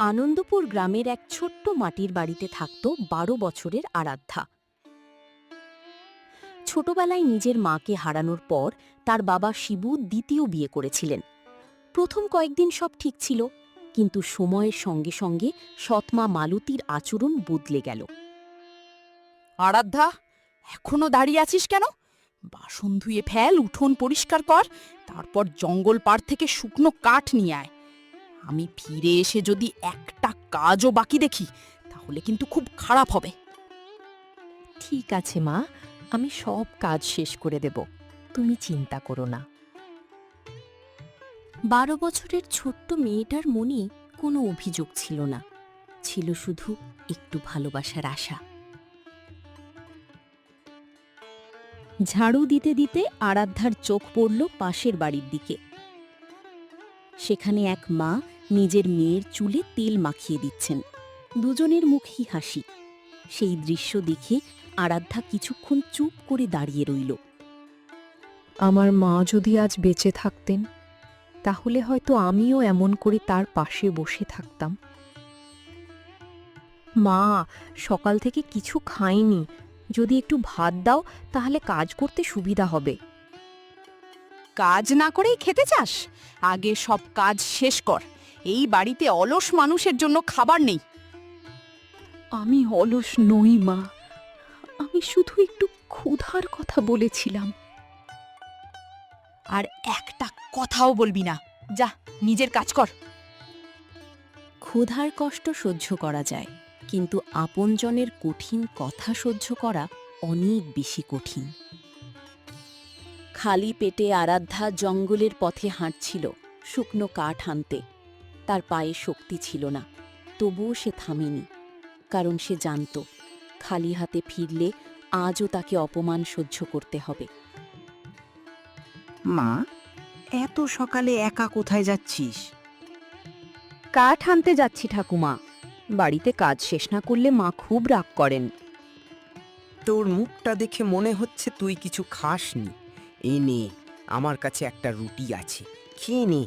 আনন্দপুর গ্রামের এক ছোট্ট মাটির বাড়িতে থাকত ১২ বছরের আরাধ্যা। ছোটবেলায় নিজের মাকে হারানোর পর তার বাবা শিবু দ্বিতীয় বিয়ে করেছিলেন। প্রথম কয়েকদিন সব ঠিক ছিল, কিন্তু সময়ের সঙ্গে সঙ্গে সৎমা মালতীর আচরণ বদলে গেল। আরাধ্যা, এখনো দাঁড়িয়ে আছিস কেন? বাসন ধুয়ে ফেল, উঠোন পরিষ্কার কর, তারপর জঙ্গল পাড় থেকে শুকনো কাঠ নিয়ে আয়। আমি ফিরে এসে যদি একটা কাজও বাকি দেখি, তাহলে কিন্তু খুব খারাপ হবে। ঠিক আছে মা, আমি সব কাজ শেষ করে দেব, তুমি চিন্তা করো না। ১২ বছরের ছোট্ট মেয়েটার মনে কোনো অভিযোগ ছিল না, ছিল শুধু একটু ভালোবাসার আশা। ঝাড়ু দিতে দিতে আরাধ্যার চোখ পড়ল পাশের বাড়ির দিকে। সেখানে এক মা নিজের মেয়ের চুলে তেল মাখিয়ে দিচ্ছেন। দুজনের মুখেই হাসি। সেই দৃশ্য দেখে আরাধ্যা কিছুক্ষণ চুপ করে দাঁড়িয়ে রইল। আমার মা যদি আজ বেঁচে থাকতেন, তাহলে হয়তো আমিও এমন করে তার পাশে বসে থাকতাম। মা, সকাল থেকে কিছু খাইনি, যদি একটু ভাত দাও তাহলে কাজ করতে সুবিধা হবে। কাজ না করেই খেতে চাস? আগে সব কাজ শেষ কর। এই বাড়িতে অলস মানুষের জন্য খাবার নেই। আমি অলস নই মা, আমি শুধু একটু ক্ষুধার কথা বলেছিলাম। আর একটা কথাও বলবি না, যা নিজের কাজ কর। ক্ষুধার কষ্ট সহ্য করা যায়, কিন্তু আপনজনের কঠিন কথা সহ্য করা অনেক বেশি কঠিন। খালি পেটে আরাধ্যা জঙ্গলের পথে হাঁটছিল, শুকনো কাঠ আনতে। তার পায়ে শক্তি ছিল না, তবুও সে থামেনি, কারণ সে জানত খালি হাতে ফিরলে আজও তাকে অপমান সহ্য করতে হবে। মা, এত সকালে একা কোথায় যাচ্ছিস? কাঠ আনতে যাচ্ছি ঠাকুমা। বাড়িতে কাজ শেষ না করলে মা খুব রাগ করেন। তোর মুখটা দেখে মনে হচ্ছে তুই কিছু খাসনি। এই নে, আমার কাছে একটা রুটি আছে, খেয়ে নে।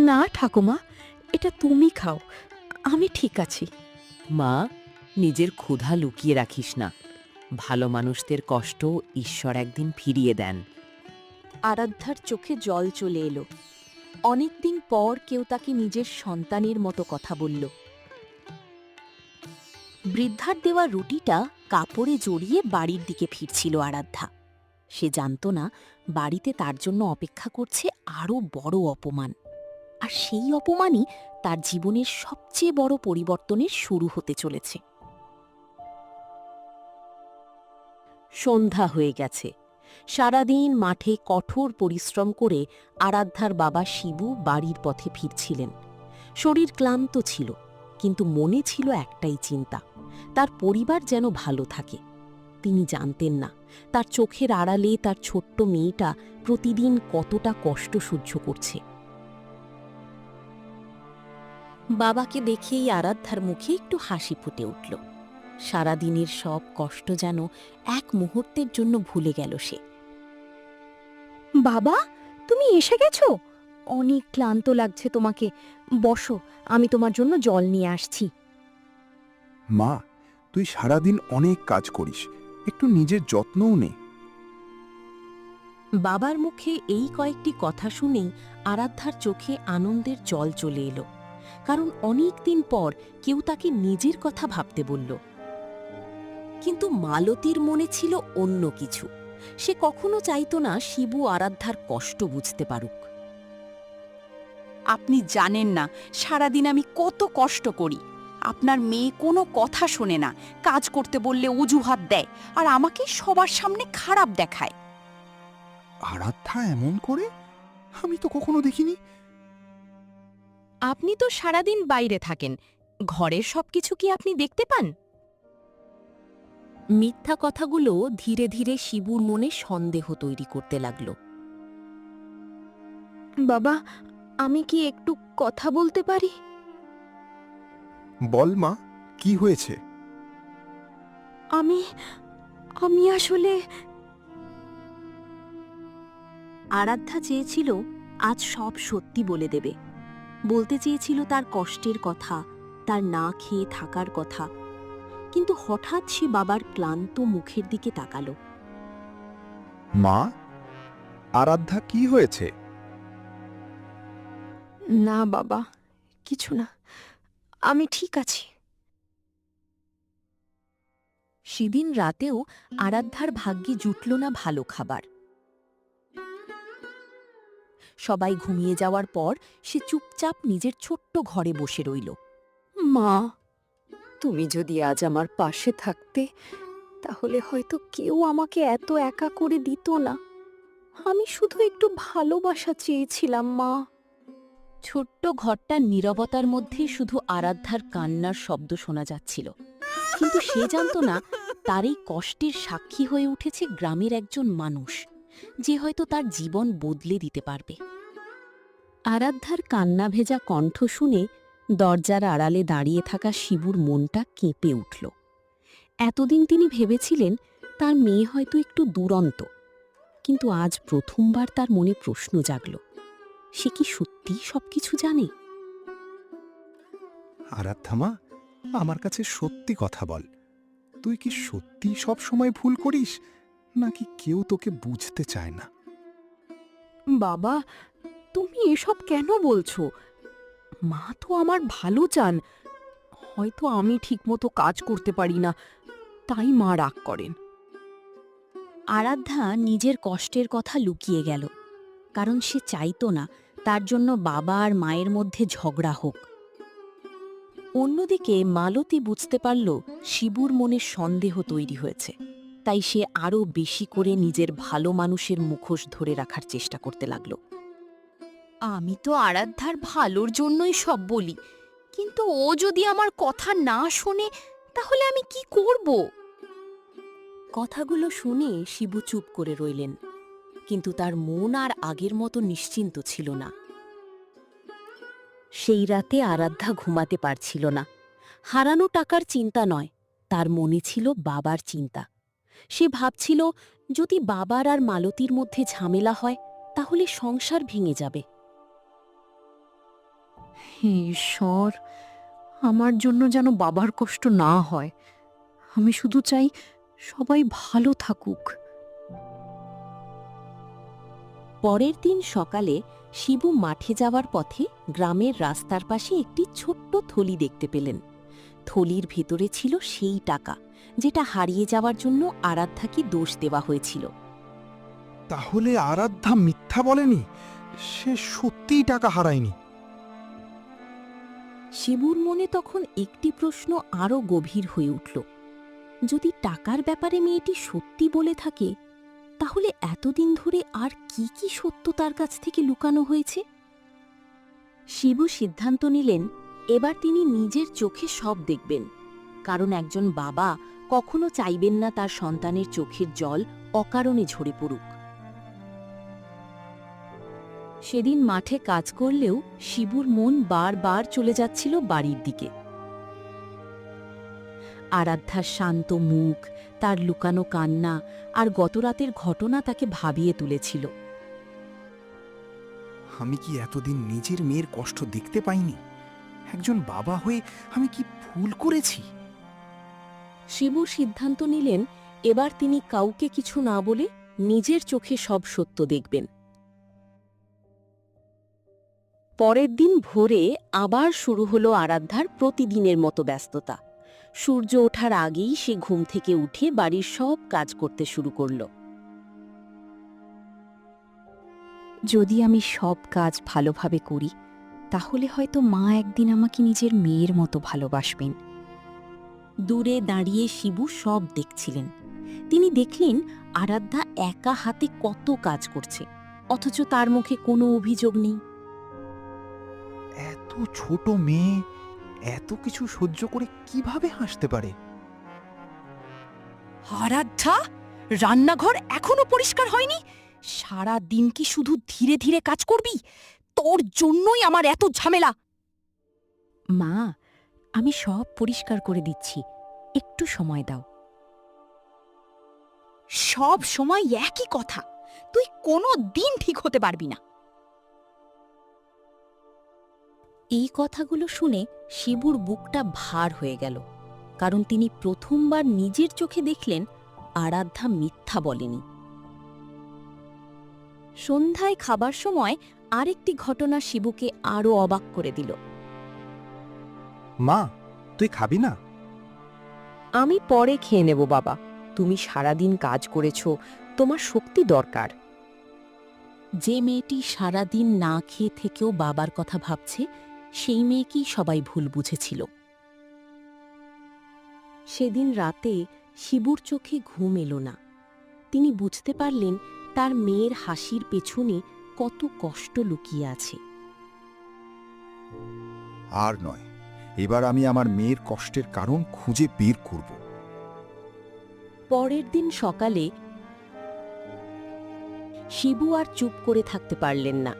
না ঠাকুমা, এটা তুমি খাও, আমি ঠিক আছি। মা, নিজের ক্ষুধা লুকিয়ে রাখিস না। ভালো মানুষদের কষ্ট ঈশ্বর একদিন ফিরিয়ে দেন। আরাধ্যার চোখে জল চলে এলো। অনেকদিন পর কেউ তাকে নিজের সন্তানের মতো কথা বলল। বৃদ্ধার দেওয়া রুটিটা কাপড়ে জড়িয়ে বাড়ির দিকে ফিরছিল আরাধ্যা। সে জানত না বাড়িতে তার জন্য অপেক্ষা করছে আরও বড় অপমান, আর সেই অপমানই তার জীবনের সবচেয়ে বড় পরিবর্তনের শুরু হতে চলেছে। সন্ধ্যা হয়ে গেছে। সারাদিন মাঠে কঠোর পরিশ্রম করে আরাধ্যার বাবা শিবু বাড়ির পথে ফিরছিলেন। শরীর ক্লান্ত ছিল, কিন্তু মনে ছিল একটাই চিন্তা, তার পরিবার যেন ভালো থাকে। তিনি জানতেন না তার চোখের আড়ালে তার ছোট্ট মেয়েটা প্রতিদিন কতটা কষ্ট সহ্য করছে। বাবাকে দেখেই আরাধ্যার মুখে একটু হাসি ফুটে উঠল। সারাদিনের সব কষ্ট যেন এক মুহূর্তের জন্য ভুলে গেল সে। বাবা, তুমি এসে গেছো? অনেক ক্লান্ত লাগছে তোমাকে, বসো, আমি তোমার জন্য জল নিয়ে আসছি। মা, তুই সারাদিন অনেক কাজ করিস, একটু নিজের যত্নও নে। বাবার মুখে এই কয়েকটি কথা শুনেই আরাধ্যার চোখে আনন্দের জল চলে এলো, কারণ অনেক দিন পর কেউ তাকে নিজের কথা ভাবতে বলল। কিন্তু মালতীর মনে ছিল অন্য কিছু। সে কখনো চাইত না শিবু আরাধ্যার কষ্ট বুঝতে পারুক। আপনি জানেন না সারাদিন আমি কত কষ্ট করি। আপনার মেয়ে কোনো কথা শোনে না, কাজ করতে বললে অজুহাত দেয়, আর আমাকে সবার সামনে খারাপ দেখায়। আরাধ্যা এমন করে? আমি তো কখনো দেখিনি। আপনি তো সারাদিন বাইরে থাকেন, ঘরের সবকিছু কি আপনি দেখতে পান? মিথ্যা কথাগুলো ধীরে ধীরে শিবুর মনে সন্দেহ তৈরি করতে লাগল। বাবা, আমি কি একটু কথা বলতে পারি? বল মা, কি হয়েছে? আমি আসলে আরাধ্যা চেয়েছিল আজ সব সত্যি বলে দেবে, বলতে চেয়েছিল তার কষ্টের কথা, তার না খেয়ে থাকার কথা, কিন্তু হঠাৎ সে বাবার ক্লান্ত মুখের দিকে তাকালো। মা, আরাধ্যা কি হয়েছে? না বাবা, কিছু না, আমি ঠিক আছি। সেদিন রাতেও আরাধ্যার ভাগ্যে জুটল না ভালো খাবার। সবাই ঘুমিয়ে যাওয়ার পর সে চুপচাপ নিজের ছোট্ট ঘরে বসে রইল। মা, তুমি যদি আজ আমার পাশে থাকতে, তাহলে হয়তো কেউ আমাকে এত একা করে দিত না। আমি শুধু একটু ভালোবাসা চেয়েছিলাম মা। ছোট্ট ঘরটার নীরবতার মধ্যে শুধু আরাধ্যার কান্নার শব্দ শোনা যাচ্ছিল, কিন্তু সে জানত না তার এই কষ্টের সাক্ষী হয়ে উঠেছে গ্রামের একজন মানুষ, যে হয়তো তার জীবন বদলে দিতে পারবে। আরাধ্যার কান্না ভেজা কণ্ঠ শুনে দরজার আড়ালে দাঁড়িয়ে থাকা শিবুর মনটা কেঁপে উঠল। এতদিন তিনি ভেবেছিলেন তার মেয়ে হয়তো একটু দুরন্ত, কিন্তু আজ প্রথমবার তার মনে প্রশ্ন জাগল, সে কি সত্যিই সবকিছু জানে? আরাধ্যা মা, আমার কাছে সত্যি কথা বল। তুই কি সত্যি সব সময় ভুল করিস, নাকি কেউ তোকে বুঝতে চায় না? বাবা, তুমি এসব কেন বলছো? মা তো আমার ভালো চান। হয়তো আমি ঠিকমতো কাজ করতে পারি না, তাই মা রাগ করেন। আরাধ্যা নিজের কষ্টের কথা লুকিয়ে গেল, কারণ সে চাইতো না তার জন্য বাবা আর মায়ের মধ্যে ঝগড়া হোক। অন্যদিকে মালতী বুঝতে পারল শিবুর মনে সন্দেহ তৈরি হয়েছে, তাই সে আরও বেশি করে নিজের ভালো মানুষের মুখোশ ধরে রাখার চেষ্টা করতে লাগল। আমি তো আরাধ্যার ভালোর জন্যই সব বলি, কিন্তু ও যদি আমার কথা না শোনে, তাহলে আমি কি করব? কথাগুলো শুনে শিবু চুপ করে রইলেন, কিন্তু তার মন আর আগের মতো নিশ্চিন্ত ছিল না। সেই রাতে আরাধ্যা ঘুমাতে পারছিল না। হারানো টাকার চিন্তা নয়, তার মনে ছিল বাবার চিন্তা। সে ভাবছিল, যদি বাবার আর মালতীর মধ্যে ঝামেলা হয়, তাহলে সংসার ভেঙে যাবে। হে ঈশ্বর, আমার জন্য যেন বাবার কষ্ট না হয়। আমি শুধু চাই সবাই ভালো থাকুক। পরের দিন সকালে শিবু মাঠে যাওয়ার পথে গ্রামের রাস্তার পাশে একটি ছোট্ট থলি দেখতে পেলেন। থলির ভেতরে ছিল সেই টাকা, যেটা হারিয়ে যাওয়ার জন্য আরাধ্যাকে দোষ দেওয়া হয়েছিল। তাহলে আরাধ্যা মিথ্যা বলেনি, সে সত্যিই টাকা হারায়নি। শিবুর মনে তখন একটি প্রশ্ন আরও গভীর হয়ে উঠল। যদি টাকার ব্যাপারে মেয়েটি সত্যি বলে থাকে, তাহলে এতদিন ধরে আর কি কি সত্য তার কাছ থেকে লুকানো হয়েছে? শিবু সিদ্ধান্ত নিলেন, এবার তিনি নিজের চোখে সব দেখবেন, কারণ একজন বাবা কখনো চাইবেন না তার সন্তানের চোখের জল অকারণে ঝরে পড়ুক। সেদিন মাঠে কাজ করলেও শিবুর মন বারবার চলে যাচ্ছিল বাড়ির দিকে। আরাধ্যার শান্ত মুখ, তার লুকানো কান্না আর গতরাতের ঘটনা তাকে ভাবিয়ে তুলেছিল। আমি কি এতদিন নিজের মেয়ের কষ্ট দেখতে পাইনি? একজন বাবা হয়ে আমি কি ভুল করেছি? শিবু সিদ্ধান্ত নিলেন, এবার তিনি কাউকে কিছু না বলে নিজের চোখে সব সত্য দেখবেন। পরের দিন ভোরে আবার শুরু হলো আরাধ্যার প্রতিদিনের মতো ব্যস্ততা। সূর্য ওঠার আগেই সে ঘুম থেকে উঠে বাড়ির সব কাজ করতে শুরু করল। যদি আমি সব কাজ ভালোভাবে করি, তাহলে হয়তো মা একদিন আমাকে নিজের মেয়ের মতো ভালোবাসবেন। দূরে দাঁড়িয়ে শিবু সব দেখছিলেন। তিনি দেখলেন আরাধ্যা একা হাতে কত কাজ করছে, অথচ তার মুখে কোনো অভিযোগ নেই। এত ছোট মেয়ে এত কিছু সহ্য করে কিভাবে হাসতে পারে? আরাধ্যা, রান্নাঘর এখনো পরিষ্কার হয়নি? সারা দিন কি শুধু ধীরে ধীরে কাজ করবি? তোর জন্যই আমার এত ঝামেলা। মা, আমি সব পরিষ্কার করে দিচ্ছি, একটু সময় দাও। সব সময় একই কথা, তুই কোনো দিন ঠিক হতে পারবি না। এই কথাগুলো শুনে শিবুর বুকটা ভার হয়ে গেল, কারণ তিনি প্রথমবার নিজের চোখে দেখলেন আরাধ্যা মিথ্যা বলেনি। সন্ধ্যায় খাবার সময় আরেকটি ঘটনা শিবুকে আরও অবাক করে দিল। মা, তুই খাবি না? আমি পরে খেয়ে নেব বাবা, তুমি সারাদিন কাজ করেছ, তোমার শক্তি দরকার। যে মেয়েটি সারাদিন না খেয়ে থেকেও বাবার কথা ভাবছে, সেই মেয়েকেই সবাই ভুল বুঝেছিল। সেদিন রাতে শিবুর চোখে ঘুম এলো না। তিনি বুঝতে পারলেন তার মেয়ের হাসির পেছনে কত কষ্ট লুকিয়ে আছে। আর নয়, এবার আমি আমার মেয়ের কষ্টের কারণ খুঁজে বের করব। পরের দিন সকালে শিবু আর চুপ করে থাকতে পারলেন না।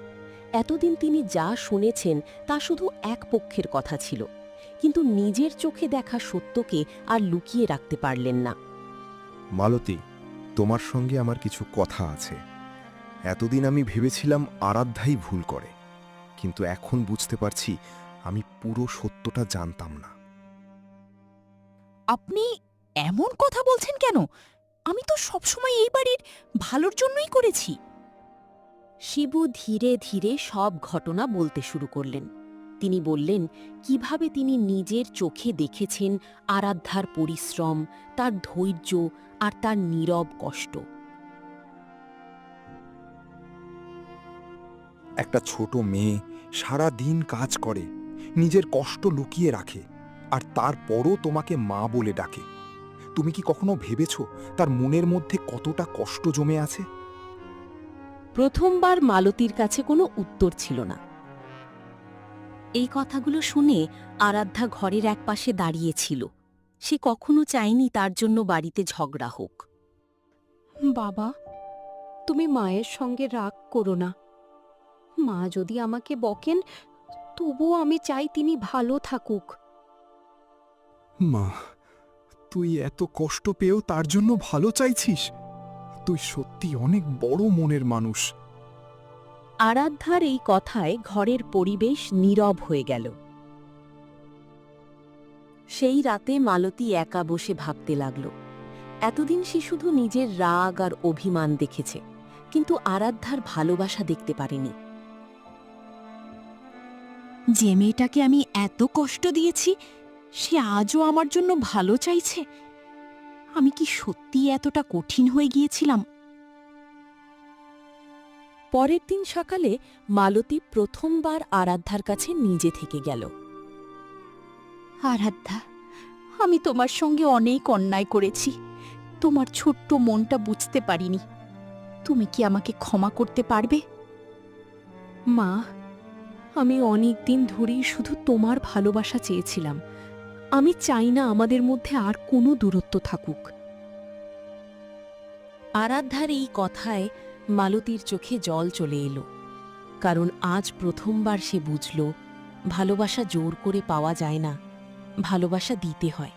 এতদিন তিনি যা শুনেছেন তা শুধু এক পক্ষের কথা ছিল, কিন্তু নিজের চোখে দেখা সত্যকে আর লুকিয়ে রাখতে পারলেন না। মালতী, তোমার সঙ্গে আমার কিছু কথা আছে। এতদিন আমি ভেবেছিলাম আরাধ্যাই ভুল করে, কিন্তু এখন বুঝতে পারছি আমি পুরো সত্যটা জানতাম না। আপনি এমন কথা বলছেন কেন? আমি তো সবসময় এই বাড়ির ভালোর জন্যই করেছি। শিবু ধীরে ধীরে সব ঘটনা বলতে শুরু করলেন। তিনি বললেন কিভাবে তিনি নিজের চোখে দেখেছেন আরাধ্যার পরিশ্রম, তার ধৈর্য আর তার নীরব কষ্ট। একটা ছোট মেয়ে সারা দিন কাজ করে, নিজের কষ্ট লুকিয়ে রাখে, আর তারপরও তোমাকে মা বলে ডাকে। তুমি কি কখনো ভেবেছ তার মনের মধ্যে কতটা কষ্ট জমে আছে? প্রথমবার মালতীর কাছে কোনো উত্তর ছিল না। এই কথাগুলো শুনে আরাধ্যা ঘরের একপাশে দাঁড়িয়েছিল। সে কখনো চায়নি তার জন্য বাড়িতে ঝগড়া হোক। বাবা, তুমি মায়ের সঙ্গে রাগ করো না। মা যদি আমাকে বকেন, তবুও আমি চাই তিনি ভালো থাকুক। মা, তুই এত কষ্ট পেয়েও তার জন্য ভালো চাইছিস? তুই সত্যি অনেক বড় মনের মানুষ। আরাধ্যার এই কথায় ঘরের পরিবেশ নীরব হয়ে গেল। সেই রাতে মালতী একা বসে ভাবতে লাগল। এতদিন সে শুধু নিজের রাগ আর অভিমান দেখেছে, কিন্তু আরাধ্যার ভালোবাসা দেখতে পারেনি। যে মেয়েটাকে আমি এত কষ্ট দিয়েছি, সে আজও আমার জন্য ভালো চাইছে। আমি কি সত্যি এতটা কঠিন হয়ে গিয়েছিলাম? পরের দিন সকালে মালতী প্রথমবার আরাধ্যার কাছে নিজে থেকে গেল। আরাধ্যা, আমি তোমার সঙ্গে অনেক অন্যায় করেছি। তোমার ছোট্ট মনটা বুঝতে পারিনি। তুমি কি আমাকে ক্ষমা করতে পারবে? মা, আমি অনেক দিন ধরেই শুধু তোমার ভালোবাসা চেয়েছিলাম। আমি চাই না আমাদের মধ্যে আর কোনো দূরত্ব থাকুক। আরাধ্যার এই কথায় মালতীর চোখে জল চলে এলো, কারণ আজ প্রথমবার সে বুঝল ভালোবাসা জোর করে পাওয়া যায় না, ভালোবাসা দিতে হয়।